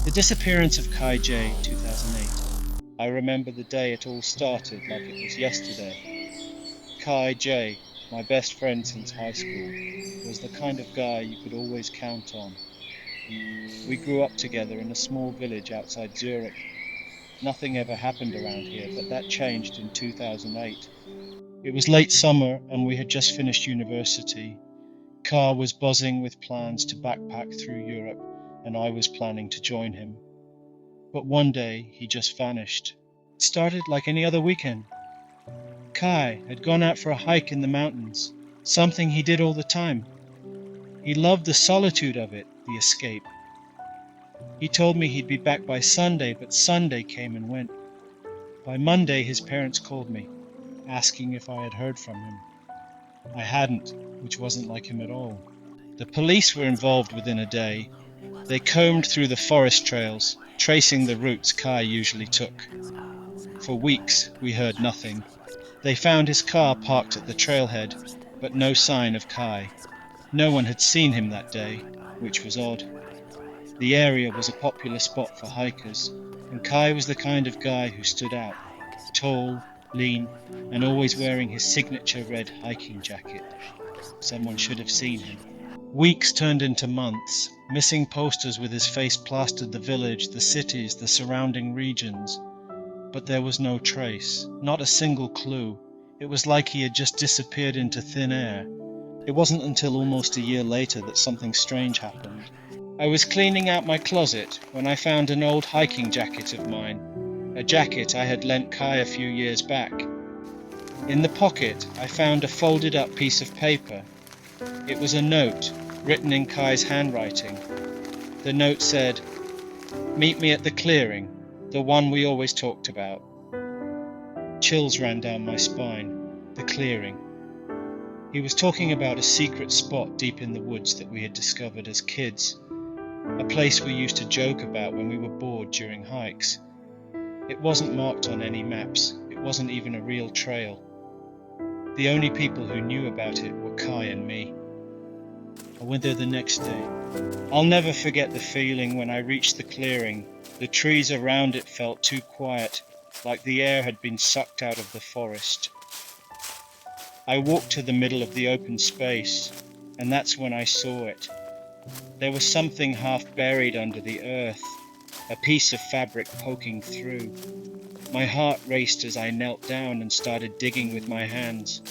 The disappearance of Kai J, 2008. I remember the day it all started like it was yesterday. Kai J, my best friend since high school, was the kind of guy you could always count on. We grew up together in a small village outside Zurich. Nothing ever happened around here, but that changed in 2008. It was late summer and we had just finished university. Kai was buzzing with plans to backpack through Europe, and I was planning to join him. But one day he just vanished. It started like any other weekend. Kai had gone out for a hike in the mountains, something he did all the time. He loved the solitude of it, the escape. He told me he'd be back by Sunday, but Sunday came and went. By Monday his parents called me, asking if I had heard from him. I hadn't, which wasn't like him at all. The police were involved within a day. They combed through the forest trails, tracing the routes Kai usually took. For weeks we heard nothing. They found his car parked at the trailhead, but no sign of Kai. No one had seen him that day, which was odd. The area was a popular spot for hikers, and Kai was the kind of guy who stood out. Tall, lean, and always wearing his signature red hiking jacket. Someone should have seen him. Weeks turned into months. Missing posters with his face plastered the village, the cities, the surrounding regions. But there was no trace, not a single clue. It was like he had just disappeared into thin air. It wasn't until almost a year later that something strange happened. I was cleaning out my closet when I found an old hiking jacket of mine, a jacket I had lent Kai a few years back. In the pocket, I found a folded up piece of paper. It was a note, written in Kai's handwriting. The note said, "Meet me at the clearing, the one we always talked about." Chills ran down my spine. The clearing. He was talking about a secret spot deep in the woods that we had discovered as kids, a place we used to joke about when we were bored during hikes. It wasn't marked on any maps. It wasn't even a real trail. The only people who knew about it were Kai and me. I went there the next day. I'll never forget the feeling when I reached the clearing. The trees around it felt too quiet, like the air had been sucked out of the forest. I walked to the middle of the open space, and that's when I saw it. There was something half buried under the earth, a piece of fabric poking through. My heart raced as I knelt down and started digging with my hands.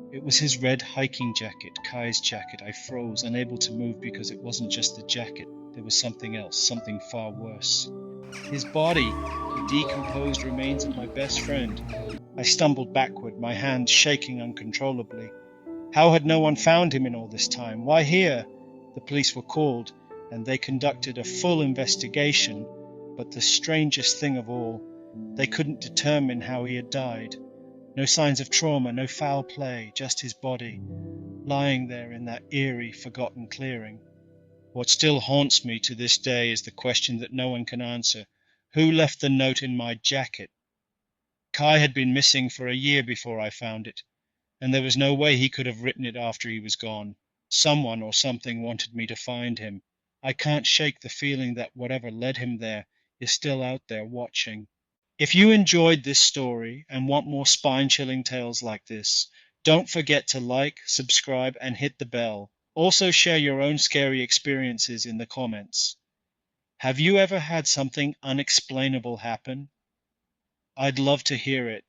It was his red hiking jacket, Kai's jacket. I froze, unable to move because it wasn't just the jacket. There was something else, something far worse. His body, the decomposed remains of my best friend. I stumbled backward, my hands shaking uncontrollably. How had no one found him in all this time? Why here? The police were called, and they conducted a full investigation, but the strangest thing of all, they couldn't determine how he had died. No signs of trauma, no foul play, just his body, lying there in that eerie, forgotten clearing. What still haunts me to this day is the question that no one can answer. Who left the note in my jacket? Kai had been missing for a year before I found it, and there was no way he could have written it after he was gone. Someone or something wanted me to find him. I can't shake the feeling that whatever led him there is still out there watching. If you enjoyed this story and want more spine-chilling tales like this, don't forget to like, subscribe, and hit the bell. Also share your own scary experiences in the comments. Have you ever had something unexplainable happen? I'd love to hear it.